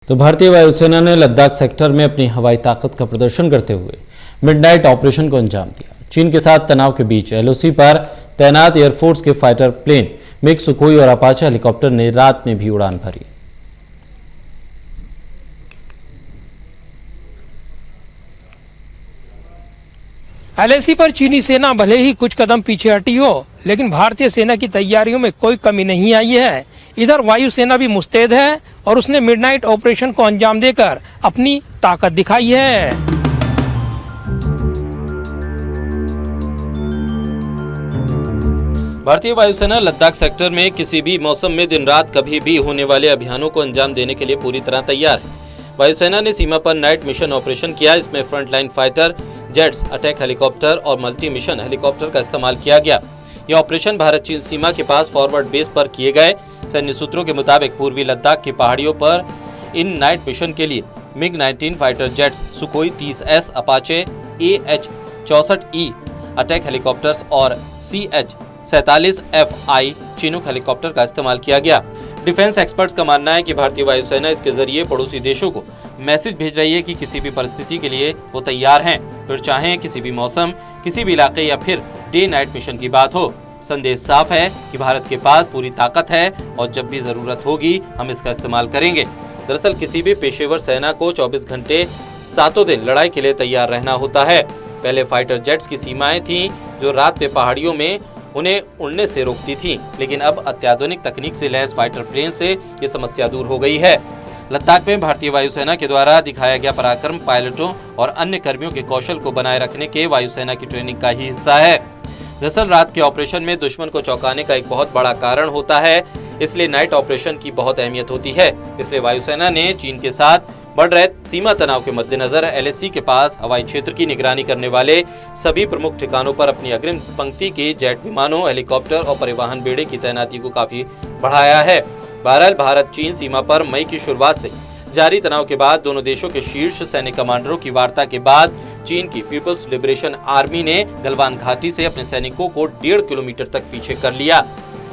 तो भारतीय वायुसेना ने लद्दाख सेक्टर में अपनी हवाई ताकत का प्रदर्शन करते हुए मिडनाइट ऑपरेशन को अंजाम दिया। चीन के साथ तनाव के बीच एलओसी पर तैनात एयरफोर्स के फाइटर प्लेन मिग सुखोई और अपाचे हेलीकॉप्टर ने रात में भी उड़ान भरी। एलएसी पर चीनी सेना भले ही कुछ कदम पीछे हटी हो, लेकिन भारतीय सेना की तैयारियों में कोई कमी नहीं आई है। इधर वायुसेना भी मुस्तैद है और उसने मिडनाइट ऑपरेशन को अंजाम देकर अपनी ताकत दिखाई है। भारतीय वायुसेना लद्दाख सेक्टर में किसी भी मौसम में दिन रात कभी भी होने वाले अभियानों को अंजाम देने के लिए पूरी तरह तैयार है। वायुसेना ने सीमा पर नाइट मिशन ऑपरेशन किया। इसमें frontline fighter jets, attack helicopter और मल्टी मिशन हेलीकॉप्टर का इस्तेमाल किया गया। यह ऑपरेशन भारत चीन सीमा के पास फॉरवर्ड बेस पर किए गए। सैन्य सूत्रों के मुताबिक पूर्वी लद्दाख की पहाड़ियों पर इन नाइट मिशन के लिए MiG 19 fighter jets, Sukhoi 30S, Apache AH-64E attack helicopters और CH-47FI चिनूक हेलीकॉप्टर का इस्तेमाल किया गया। डिफेंस एक्सपर्ट्स का मानना है कि भारतीय वायुसेना इसके जरिए पड़ोसी देशों को मैसेज भेज रही है कि किसी भी परिस्थिति के लिए वो तैयार हैं, फिर चाहे किसी भी मौसम, किसी भी इलाके या फिर डे नाइट मिशन की बात हो। संदेश साफ है कि भारत के पास पूरी ताकत है और जब भी जरूरत होगी हम इसका इस्तेमाल करेंगे। दरअसल किसी भी पेशेवर सेना को 24 घंटे 7 दिन लड़ाई के लिए तैयार रहना होता है। पहले फाइटर जेट्स की सीमाएं थीं जो रात में पहाड़ियों में उन्हें उड़ने से रोकती थी, लेकिन अब अत्याधुनिक तकनीक से लैस फाइटर प्लेन से ये समस्या दूर हो गई है। लद्दाख में भारतीय वायुसेना के द्वारा दिखाया गया पराक्रम पायलटों और अन्य कर्मियों के कौशल को बनाए रखने के वायुसेना की ट्रेनिंग का ही हिस्सा है। दरअसल रात के ऑपरेशन में दुश्मन को चौंकाने का एक बहुत बड़ा कारण होता है, इसलिए नाइट ऑपरेशन की बहुत अहमियत होती है। इसलिए वायुसेना ने चीन के साथ बढ़ रहे सीमा तनाव के मद्देनजर एलएसी के पास हवाई क्षेत्र की निगरानी करने वाले सभी प्रमुख ठिकानों पर अपनी अग्रिम पंक्ति के जेट विमानों, हेलीकॉप्टर और परिवहन बेड़े की तैनाती को काफी बढ़ाया है। बहरहाल भारत चीन सीमा पर मई की शुरुआत से जारी तनाव के बाद दोनों देशों के शीर्ष सैन्य कमांडरों की वार्ता के बाद चीन की पीपल्स लिबरेशन आर्मी ने गलवान घाटी से अपने सैनिकों को 1.5 किलोमीटर तक पीछे कर लिया,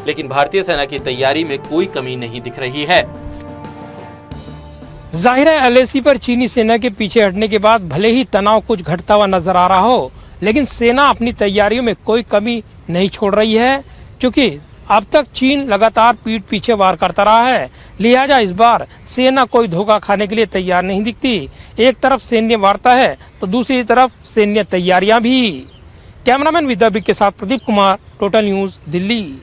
लेकिन भारतीय सेना की तैयारी में कोई कमी नहीं दिख रही है। जाहिर है एलएसी पर चीनी सेना के पीछे हटने के बाद भले ही तनाव कुछ घटता हुआ नजर आ रहा हो, लेकिन सेना अपनी तैयारियों में कोई कमी नहीं छोड़ रही है, क्योंकि अब तक चीन लगातार पीठ पीछे वार करता रहा है। लिहाजा इस बार सेना कोई धोखा खाने के लिए तैयार नहीं दिखती। एक तरफ सैन्य वार्ता है तो दूसरी तरफ सैन्य तैयारियां भी। कैमरामैन विद्याबिक के साथ प्रदीप कुमार, टोटल न्यूज, दिल्ली।